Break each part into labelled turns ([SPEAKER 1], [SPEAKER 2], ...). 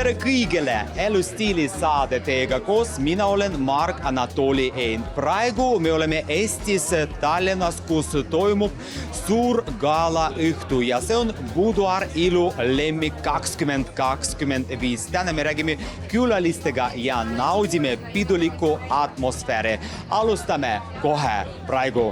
[SPEAKER 1] Tere kõigile! Elustiili saade teiega koos. Mina olen Mark Anatoli Ein. Praegu me oleme Eestis Tallinnas, kus toimub suur galaõhtu ja see on Boudoir Ilu lemmik 2025. Täna me räägime külalistega ja naudime pidulikku atmosfääri. Alustame kohe praegu.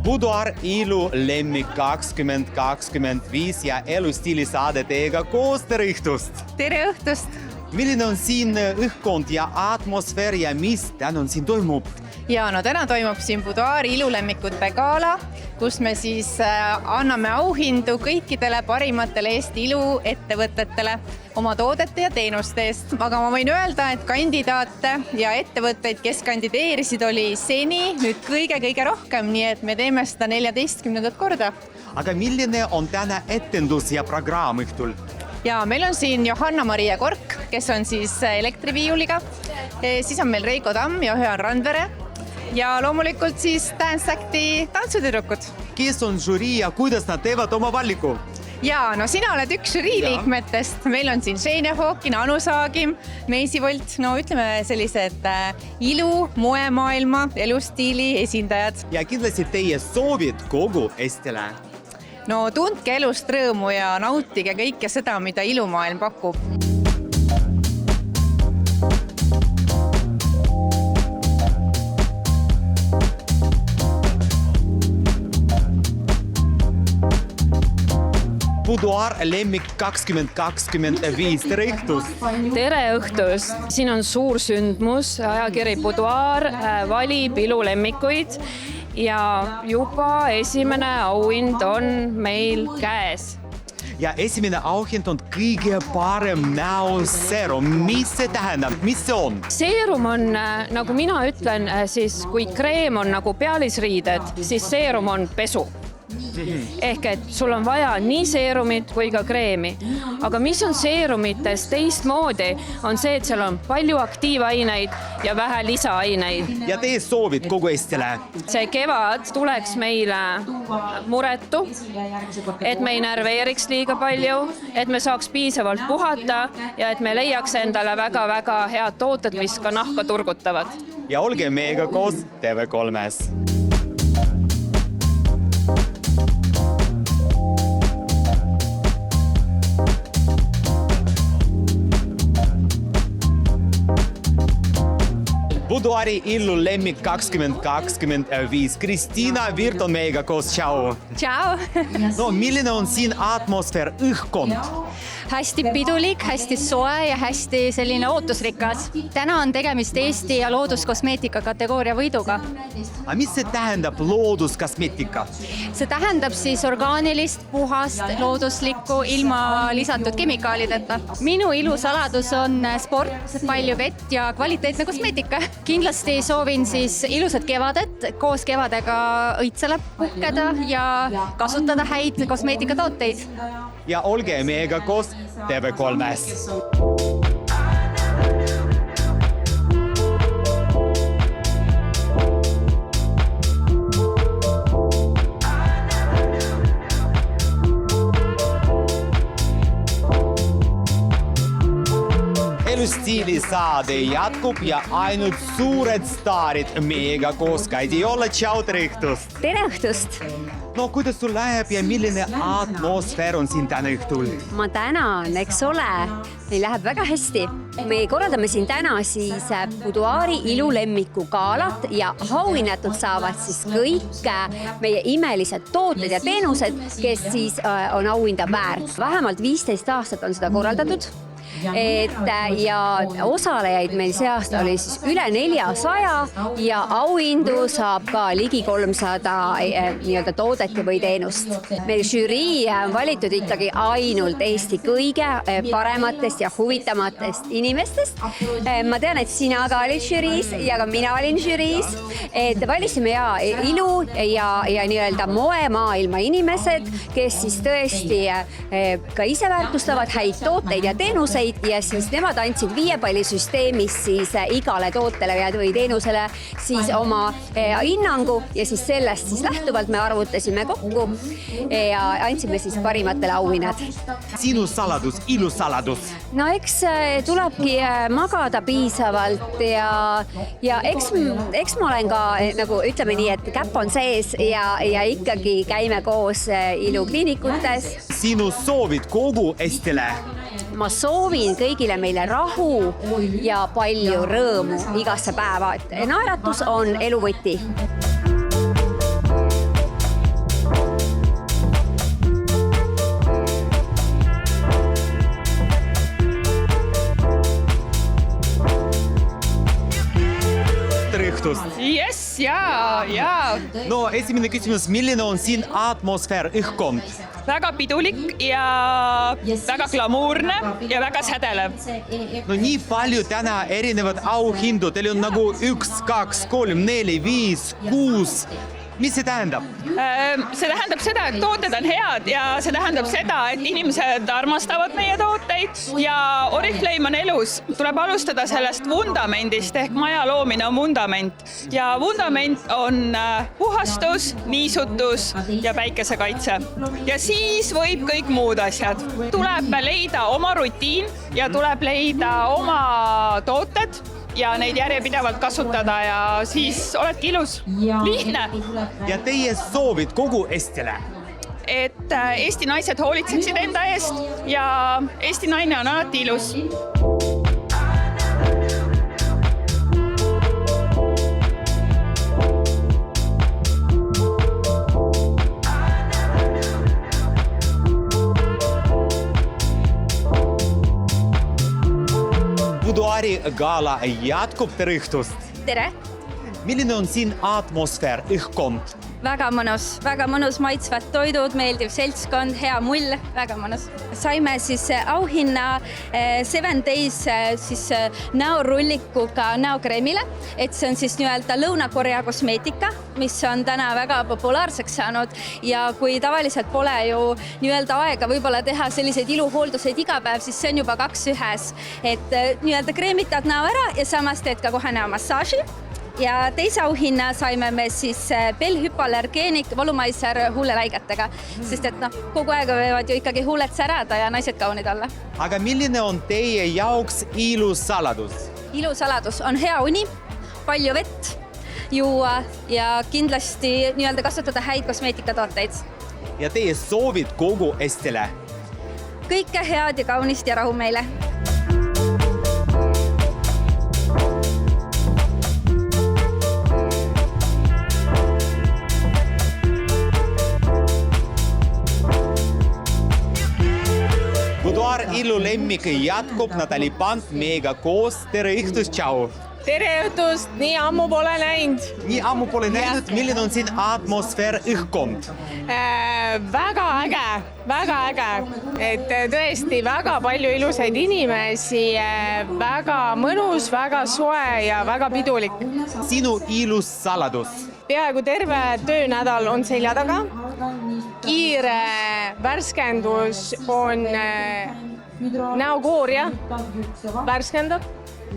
[SPEAKER 1] Boudoir Ilu lemmik 2025 ja Elustiili saade teiega koos. Tere õhtust!
[SPEAKER 2] Tere õhtust!
[SPEAKER 1] Milline on siin õhkkond ja atmosfäär ja mis täna siin toimub?
[SPEAKER 2] Ja no täna toimub siin Boudoir Ilu lemmikute gala, kus me siis anname auhindu kõikidele parimatele Eesti iluettevõtetele oma toodete ja teenuste eest. Aga ma võin öelda, et kandidaate ja ettevõtteid, kes kandideerisid, oli seni nüüd kõige rohkem, nii et me teeme seda 14. korda.
[SPEAKER 1] Aga milline on täna etendus ja programm õhtul?
[SPEAKER 2] Ja meil on siin Johanna-Maria Kork, kes on siis elektriviiuliga. Siis on meil Reiko Tamm ja Johan Randvere. Ja loomulikult siis Dance Acti tantsutüdrukud.
[SPEAKER 1] Kes on žürii ja kuidas nad teevad oma valiku?
[SPEAKER 2] Ja no sina oled üks žürii liikmetest. Meil on siin Šeine Hookin, Anu Saagim, Meisi Volt, no ütleme sellised ilu, moemaailma, elustiili esindajad.
[SPEAKER 1] Ja kindlasti teie soovid kogu Eestile?
[SPEAKER 2] No tundke elust rõõmu ja nautige kõike seda, mida ilumaailm pakub.
[SPEAKER 1] Boudoir lemmik 2025. Tere õhtust!
[SPEAKER 3] Tere õhtust! Siin on suur sündmus. Ajakiri Boudoir valib ilulemmikuid ja juba esimene auhind on meil käes.
[SPEAKER 1] Ja esimene auhind on kõige parem näoseerum. Mis see tähendab? Mis see on?
[SPEAKER 3] Seerum on, nagu mina ütlen, siis kui kreem on nagu pealisriided, siis seerum on pesu. Ehk et sul on vaja nii seerumit kui ka kreemi. Aga mis on seerumites teistmoodi, on see, et seal on palju aktiivaineid ja vähe lisaaineid.
[SPEAKER 1] Ja teie soovid kogu Eestile?
[SPEAKER 3] See kevad tuleks meile muretu, et me ei närveeriks liiga palju, et me saaks piisavalt puhata ja et me leiaks endale väga head tooted, mis ka nahka turgutavad.
[SPEAKER 1] Ja olge meiega koos TV3-s. Boudoir Ilu lemmik 2025. Kristiina Virt on meiega koos. Tšau!
[SPEAKER 2] Tšau!
[SPEAKER 1] No, milline on siin atmosfäär, õhkkond?
[SPEAKER 4] Hästi pidulik, hästi soe ja hästi selline ootusrikas. Täna on tegemist Eesti ja looduskosmeetika kategooria võiduga.
[SPEAKER 1] Aga mis see tähendab looduskosmeetika?
[SPEAKER 4] See tähendab siis orgaanilist, puhast, looduslikku, ilma lisatud kemikaalideta. Minu ilusaladus on sport, palju vett ja kvaliteetne kosmeetika. Kindlasti soovin siis ilusat kevadet, koos kevadega õitsele puhkeda ja kasutada häid kosmeetikatooteid.
[SPEAKER 1] Ja olge meiega koos TV3-s. Elustiili saade jätkub ja ainult suured staarid meiega koos. Kaidi olla, tšau, tere õhtust!
[SPEAKER 5] Tere õhtust!
[SPEAKER 1] No kuidas sul läheb ja milline atmosfäär on siin täna õhtul?
[SPEAKER 5] Ma tänan, eks ole. Meil läheb väga hästi. Me korraldame siin täna siis Boudoiri Ilu lemmiku galat ja auhinnatud saavad siis kõik meie imelised tooted ja teenused, kes siis on auhinda väärt. Vähemalt 15 aastat on seda korraldatud. Ja osalejaid meil see aasta oli siis üle 400 ja auhindu saab ka ligi 300 nii-öelda toodet või teenust. Meil žürii on valitud ikkagi ainult Eesti kõige parematest ja huvitamatest inimestest. Ma tean, et sina ka olid žüriis ja ka mina olin žüriis. Valisime ilu ja nii-öelda moemaailma inimesed, kes siis tõesti ka ise väärtustavad häid tooteid ja teenuseid tooteid ja siis nemad andsid 5 pallisüsteemis siis igale tootele või teenusele siis oma hinnangu ja siis sellest siis lähtuvalt me arvutasime kokku ja andsime siis parimatele auhinnad.
[SPEAKER 1] Sinu saladus, ilusaladus.
[SPEAKER 5] No eks tulebki magada piisavalt ja eks ma olen ka nagu ütleme nii, et käpp on sees ja ikkagi käime koos ilukliinikutes.
[SPEAKER 1] Sinu soovid kogu Eestile?
[SPEAKER 5] Ma soovin kõigile meile rahu ja palju rõõmu igasse päeva. Naeratus on elu võti.
[SPEAKER 6] Yes, jaa.
[SPEAKER 1] No esimene küsimus, milline on siin atmosfäär, õhkkond?
[SPEAKER 6] Väga pidulik ja väga glamuurne ja väga sädelev.
[SPEAKER 1] No nii palju täna erinevad auhindu, teil on nagu 1, 2, 3, 4, 5, 6. Mis see tähendab?
[SPEAKER 6] See tähendab seda, et tooted on head ja see tähendab seda, et inimesed armastavad meie tooteid ja Oriflame on elus. Tuleb alustada sellest vundamendist ehk maja loomine on vundament ja vundament on puhastus, niisutus ja päikesekaitse. Ja siis võib kõik muud asjad. Tuleb leida oma rutiin ja tuleb leida oma tooted ja neid järjepidevalt kasutada ja siis oledki ilus. Lihtne.
[SPEAKER 1] Ja teie soovid kogu Eestile?
[SPEAKER 6] Et Eesti naised hoolitseksid enda eest ja Eesti naine on alati ilus.
[SPEAKER 1] Buduari gala jätkub, tere õhtust!
[SPEAKER 4] tere!
[SPEAKER 1] Milline on siin atmosfäär, õhkkond?
[SPEAKER 4] Väga mõnus maitsvad toidud, meeldiv seltskond, hea mull, väga mõnus. Saime siis auhinna 7 Days siis näorullikuga näokreemile, et see on siis nii-öelda Lõuna-Korea kosmeetika, mis on täna väga populaarseks saanud ja kui tavaliselt pole ju nii-öelda aega võib-olla teha selliseid iluhoolduseid iga päev, siis see on juba 2 ühes, et nii-öelda kreemitad näo ära ja samas teed ka kohe näomassaaži. Ja teise auhinna saime me siis Bell-hypoallergeenik valumaiser huulelaigetega, sest et kogu aeg võivad ju ikkagi huuled särada ja naised kaunid olla.
[SPEAKER 1] Aga milline on teie jaoks ilusaladus?
[SPEAKER 4] Ilusaladus on hea uni, palju vett juua ja kindlasti nii-öelda kasutada häid kosmeetikatooteid.
[SPEAKER 1] Ja teie soovid kogu Eestile?
[SPEAKER 4] Kõike head ja kaunist ja rahu meile!
[SPEAKER 1] Buduar ilu lemmik jätkub, Natali Pant meiega koos, tere õhtust, tšau!
[SPEAKER 6] Tere õhtust, nii ammu pole näinud.
[SPEAKER 1] Nii ammu pole näinud, milline on siin atmosfäär, õhkkond?
[SPEAKER 7] Väga äge, et tõesti väga palju ilusaid inimesi, väga mõnus, väga soe ja väga pidulik.
[SPEAKER 1] Sinu ilussaladus?
[SPEAKER 7] Peaaegu terve töönädal on selja taga. Kiire värskendus on näokooria, värskendab,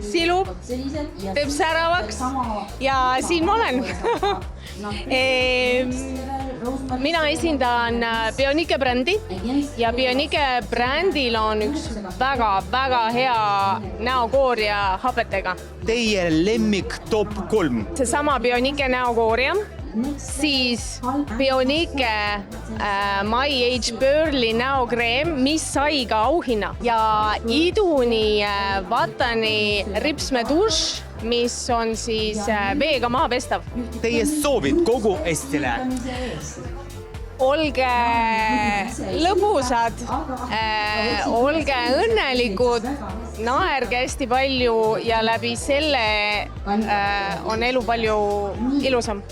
[SPEAKER 7] silub, teeb säravaks ja siin ma olen. Mina esindan Bionike brändi ja Bionike brändil on üks väga hea näokooria hapetega.
[SPEAKER 1] Teie lemmik top 3?
[SPEAKER 7] Seesama Bionike näokooria, siis Bionike My Age Pearli näokreem, mis sai ka auhinna ja Iduni Vatani ripsmeduš, mis on siis veega maha pestav.
[SPEAKER 1] Teie soovid kogu Eestile?
[SPEAKER 7] Olge lõbusad, olge õnnelikud, naerge hästi palju ja läbi selle on elu palju ilusam.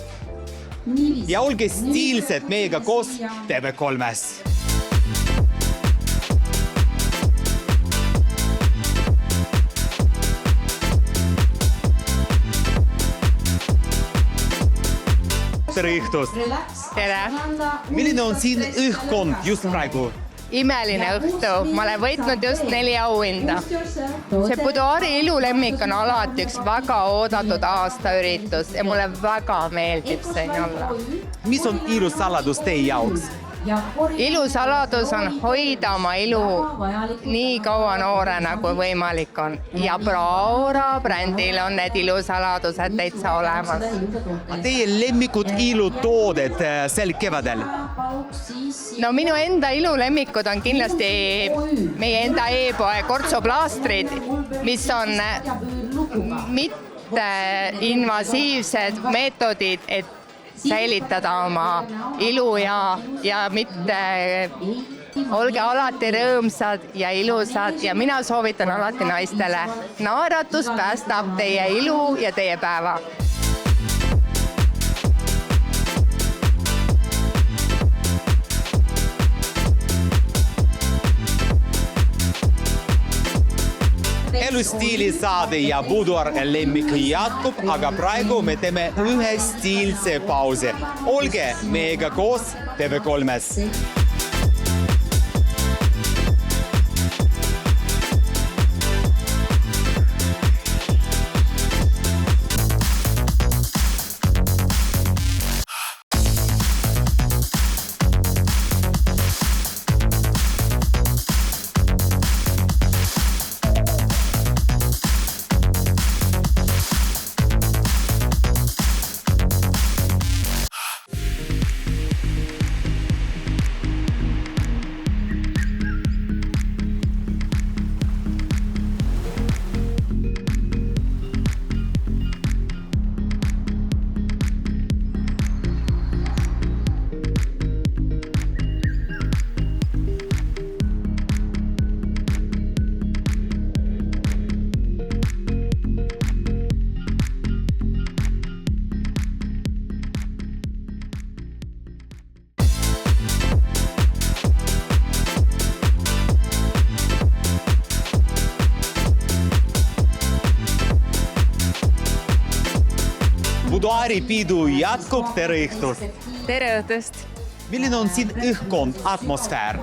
[SPEAKER 1] Ja olge stiilsed meiega koos TV3-s. Tere õhtust!
[SPEAKER 7] Tere!
[SPEAKER 1] Milline on siin õhkkond just praegu?
[SPEAKER 7] imeline õhtu, ma olen võitnud just 4 auhinda. See Buduaari ilulemmik on alati üks väga oodatud aastaüritus ja mulle väga meeldib siin olla.
[SPEAKER 1] Mis on ilusaladus teie jaoks?
[SPEAKER 7] Ilusaladus on hoida oma ilu nii kaua noorena kui võimalik on ja Braura brändil on need ilusaladused täitsa olemas.
[SPEAKER 1] Teie lemmikud ilutoodet sel kevadel?
[SPEAKER 7] No minu enda ilulemmikud on kindlasti meie enda e-poe kortsoplaastrid, mis on mitte invasiivsed meetodid, et säilitada oma ilu ja mitte olge alati rõõmsad ja ilusad ja mina soovitan alati naistele. Naeratus päästab teie ilu ja teie päeva.
[SPEAKER 1] Elustiili saade ja Buduar lemmik jätkub, aga praegu me teeme ühe stiilse pausi. Olge meiega koos TV3-s. Buduari pidu jätkub, tere õhtust!
[SPEAKER 8] Tere õhtust!
[SPEAKER 1] Milline on siin õhkkond, atmosfäär?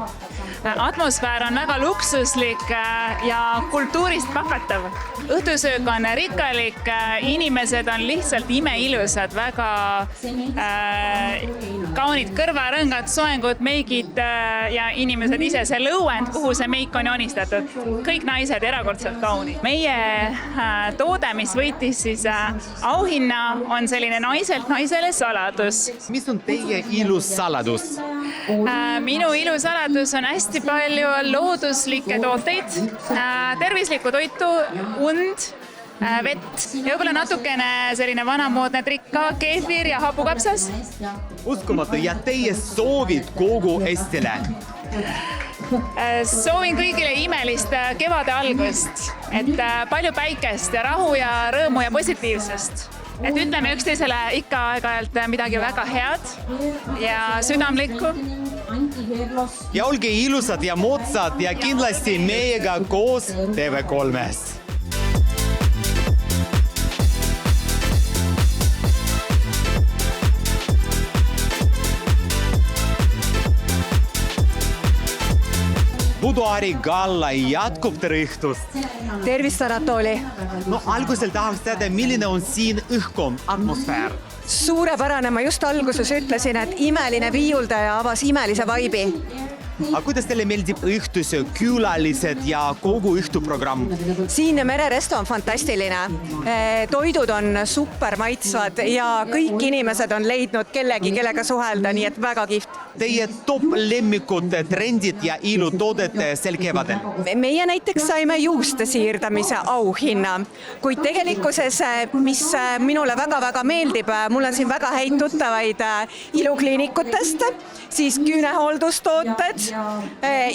[SPEAKER 8] Atmosfäär on väga luksuslik ja kultuurist pakatav. Õhtusöök on rikkalik, inimesed on lihtsalt imeilusad, väga kaunid kõrvarõngad, soengud, meigid ja inimesed ise, see lõuend, kuhu see meik on joonistatud. Kõik naised erakordselt kaunid. Meie toode, mis võitis siis auhinna, on selline naiselt naisele saladus.
[SPEAKER 1] Mis on teie ilussaladus?
[SPEAKER 8] Minu ilusaladus on hästi palju looduslikke tooteid, tervislikku toitu, und, vett ja võib-olla natukene selline vanamoodne trikk ka, keefir ja hapukapsas.
[SPEAKER 1] Uskumatu ja teie soovid kogu Eestile?
[SPEAKER 8] Soovin kõigile imelist kevade algust, et palju päikest ja rahu ja rõõmu ja positiivsust. Et ütleme üksteisele ikka aeg-ajalt midagi väga head ja südamlikku.
[SPEAKER 1] Ja olge ilusad ja moodsad ja kindlasti meiega koos TV3-s. Buduari galla jätkub, tere õhtust!
[SPEAKER 9] Tervist, Anatoli!
[SPEAKER 1] No algusel tahaks teada, milline on siin õhkkond, atmosfäär?
[SPEAKER 9] Suurepärane, ma just alguses ütlesin, et imeline viiuldaja avas imelise vaibi.
[SPEAKER 1] Aga kuidas teile meeldib õhtus külalised ja kogu õhtuprogramm?
[SPEAKER 9] Siin Mereresto on fantastiline. Toidud on super maitsvad ja kõik inimesed on leidnud kellegi, kellega suhelda, nii et väga kihvt.
[SPEAKER 1] Teie top lemmikud, trendid ja ilutoodete sel kevadel?
[SPEAKER 9] Meie näiteks saime juuste siirdamise auhinna, kuid tegelikkuses, mis minule väga-väga meeldib, mul on siin väga häid tuttavaid ilukliinikutest, siis küünehooldustooted,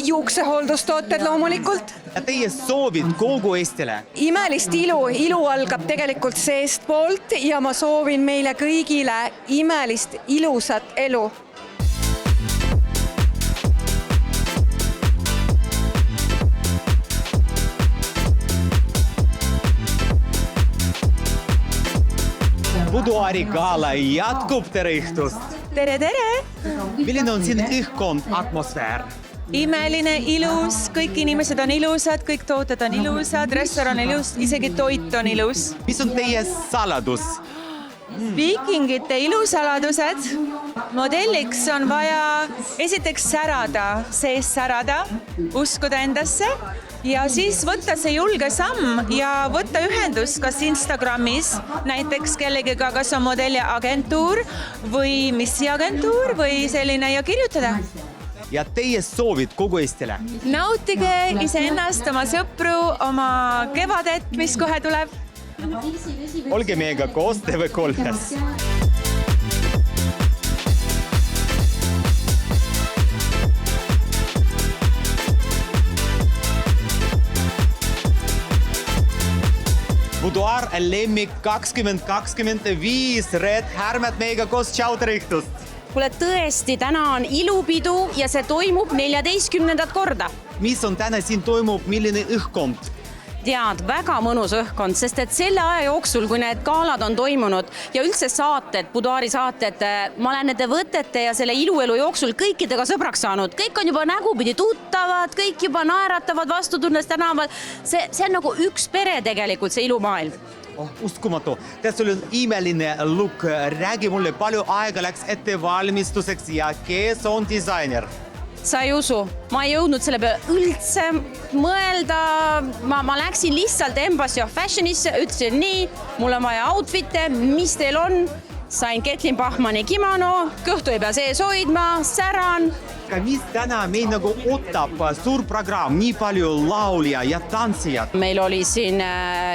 [SPEAKER 9] juuksehooldustooted loomulikult.
[SPEAKER 1] Ja teie soovid kogu Eestile?
[SPEAKER 9] Imelist ilu algab tegelikult seestpoolt ja ma soovin meile kõigile imelist ilusat elu.
[SPEAKER 1] Buduari gala jätkub, tere õhtust!
[SPEAKER 9] Tere, tere!
[SPEAKER 1] Milline on siin õhkkond, atmosfäär?
[SPEAKER 10] imeline, ilus, kõik inimesed on ilusad, kõik tooted on ilusad, restoran on ilus, isegi toit on ilus.
[SPEAKER 1] Mis on teie saladus?
[SPEAKER 10] Viikingite ilusaladused. Modelliks on vaja esiteks särada, sees särada, uskuda endasse ja siis võtta see julge samm ja võtta ühendust kas Instagramis näiteks kellegiga, kas on modelliagentuur või missiagentuur või selline ja kirjutada.
[SPEAKER 1] Ja teie soovid kogu Eestile?
[SPEAKER 10] Nautige iseennast, oma sõpru, oma kevadet, mis kohe tuleb.
[SPEAKER 1] Olge meiega koos TV3-s. Buduar lemmik 2025, Red Härmed meiega koos, tšau, tere õhtust!
[SPEAKER 11] Kuule, tõesti, täna on ilupidu ja see toimub 14. korda.
[SPEAKER 1] Mis on täna siin toimub, milline õhkkond?
[SPEAKER 11] Tead, väga mõnus õhkkond, sest et selle aja jooksul, kui need gaalad on toimunud ja üldse saated, Buduari saated, ma olen nende võtete ja selle iluelu jooksul kõikidega sõbraks saanud. Kõik on juba nägupidi tuttavad, kõik juba naeratavad vastutunnes tänaval. See on nagu üks pere tegelikult, see ilumaailm.
[SPEAKER 1] Uskumatu. Tässä oli imeline look. Räägi mulle, palju aega läks ettevalmistuseks ja kes on disainer?
[SPEAKER 11] Sa ei usu, ma ei jõudnud selle peale üldse mõelda, ma läksin lihtsalt Embassy of Fashionisse, ütlesin nii, mul on vaja outfit'e, mis teil on, sain Ketlin Bachmanni kimono, kõhtu ei pea sees hoidma, säran.
[SPEAKER 1] Aga mis täna meil nagu ootab suur programm, nii palju laulja ja tantsijad?
[SPEAKER 11] Meil oli siin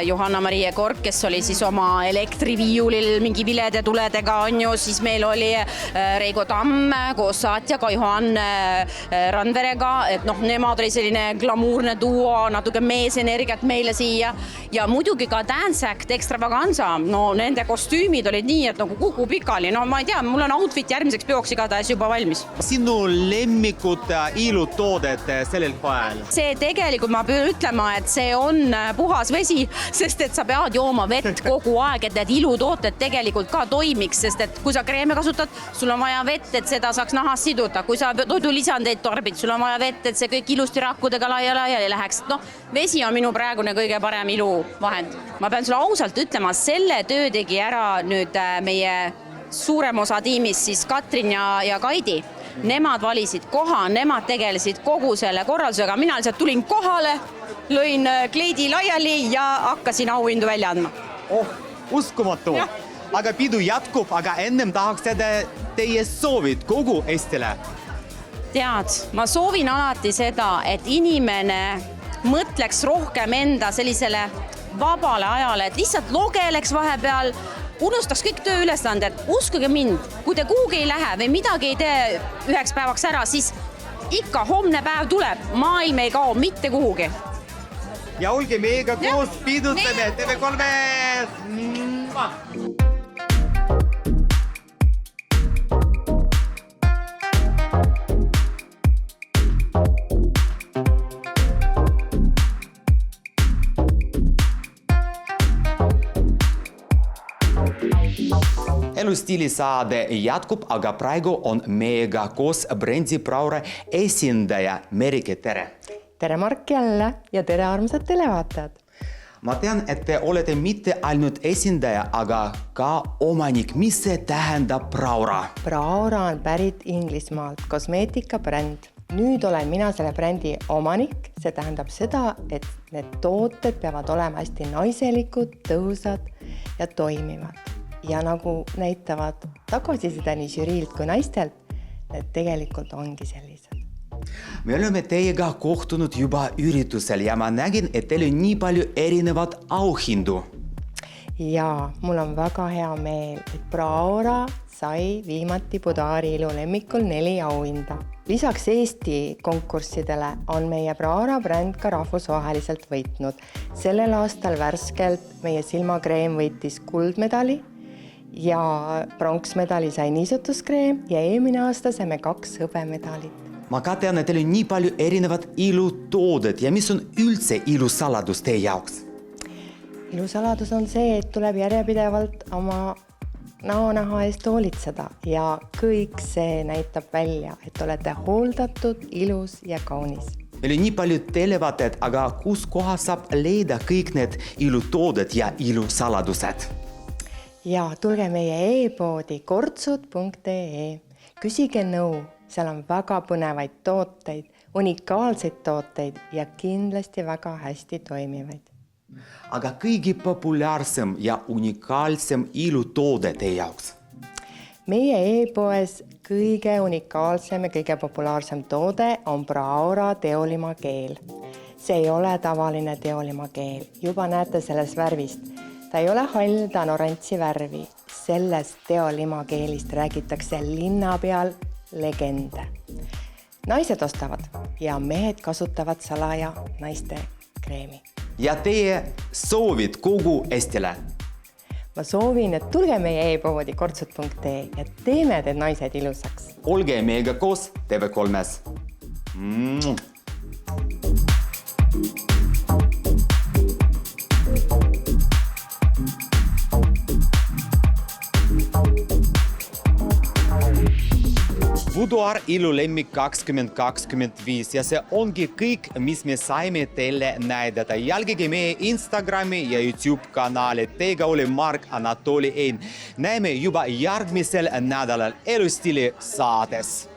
[SPEAKER 11] Johanna-Marie Kork, kes oli siis oma elektriviiulil mingi vilede tuledega, on ju, siis meil oli Reigo Tamm koos saatjaga Johan Randverega, et nemad oli selline glamuurne duo, natuke meesenergiat meile siia ja muidugi ka Dance Act Extravaganza, nende kostüümid olid nii, et nagu kuku pikali, ma ei tea, mul on outfit järgmiseks peoks igatahes juba valmis.
[SPEAKER 1] Sinu lemmikud ilutoodet sellel päeval?
[SPEAKER 11] See tegelikult ma pean ütlema, et see on puhas vesi, sest et sa pead jooma vett kogu aeg, et need ilutooted tegelikult ka toimiks, sest et kui sa kreeme kasutad, sul on vaja vett, et seda saaks nahas siduda. Kui sa toidulisandeid tarbid, sul on vaja vett, et see kõik ilusti rakkudega laiali läheks. Vesi on minu praegune kõige parem iluvahend. Ma pean sulle ausalt ütlema, selle töö tegi ära nüüd meie suurem osa tiimis, siis Katrin ja Kaidi. Nemad valisid koha, nemad tegelesid kogu selle korraldusega. Mina lihtsalt tulin kohale, lõin kleidi laiali ja hakkasin auhindu välja andma.
[SPEAKER 1] Uskumatu. Aga pidu jätkub, aga ennem tahaks teie soovid kogu Eestile.
[SPEAKER 11] Tead, ma soovin alati seda, et inimene mõtleks rohkem enda sellisele vabale ajale, et lihtsalt logeleks vahepeal, unustaks kõik tööülesanded, uskuge mind, kui te kuhugi ei lähe või midagi ei tee üheks päevaks ära, siis ikka homne päev tuleb, maailm ei kao mitte kuhugi.
[SPEAKER 1] Ja olge meiega koos, pidustame TV3-s! Elustiilisaade jätkub, aga praegu on meiega koos brändi Praura esindaja Merike, tere!
[SPEAKER 7] Tere Mark jälle ja tere armsad televaatajad!
[SPEAKER 1] Ma tean, et te olete mitte ainult esindaja, aga ka omanik. Mis see tähendab Praura?
[SPEAKER 7] Praura on pärit Inglismaalt, kosmeetikabränd. Nüüd olen mina selle brändi omanik. See tähendab seda, et need tooted peavad olema hästi naiselikud, tõhusad ja toimivad. Ja nagu näitavad tagasiside nii žüriilt kui naistelt, need tegelikult ongi sellised.
[SPEAKER 1] Me oleme teiega kohtunud juba üritusel ja ma nägin, et teil on nii palju erinevad auhindu.
[SPEAKER 7] Ja mul on väga hea meel, et Praura sai viimati Buduari ilulemmikul 4 auhinda. Lisaks Eesti konkurssidele on meie Praura bränd ka rahvusvaheliselt võitnud. Sellel aastal värskelt meie silmakreem võitis kuldmedali ja pronksmedali sai niisutuskreem ja eelmine aasta saime 2 hõbemedalit.
[SPEAKER 1] Ma ka tean, et teil on nii palju erinevad ilutoodet ja mis on üldse ilusaladus teie jaoks?
[SPEAKER 7] Ilusaladus on see, et tuleb järjepidevalt oma näonaha eest hoolitseda ja kõik see näitab välja, et olete hooldatud, ilus ja kaunis.
[SPEAKER 1] Meil on nii palju televaatajad, aga kus kohas saab leida kõik need ilutooted ja ilusaladused?
[SPEAKER 7] Ja tulge meie e-poodi kortsud.ee. Küsige nõu, seal on väga põnevaid tooteid, unikaalseid tooteid ja kindlasti väga hästi toimivaid.
[SPEAKER 1] Aga kõige populaarsem ja unikaalsem ilutoode teie jaoks?
[SPEAKER 7] Meie e-poes kõige unikaalsem ja kõige populaarsem toode on Braora teolimageel. See ei ole tavaline teolimageel, juba näete sellest värvist. Ta ei ole hall, ta on oranži värvi. Sellest teolimageelist räägitakse linna peal legende. Naised ostavad ja mehed kasutavad salaja naiste kreemi.
[SPEAKER 1] Ja teie soovid kogu Eestile?
[SPEAKER 7] Ma soovin, et tulge meie e-poodi kortsud.ee ja teeme need naised ilusaks.
[SPEAKER 1] Olge meiega koos TV3-s. Boudoir ilulemmik 2025 ja see ongi kõik, mis me saime teile näidata. Jälgige meie Instagrami ja YouTube kanali. Teiega oli Mark Anatoli Ein. Näeme juba järgmisel nädalal Elustiili saates.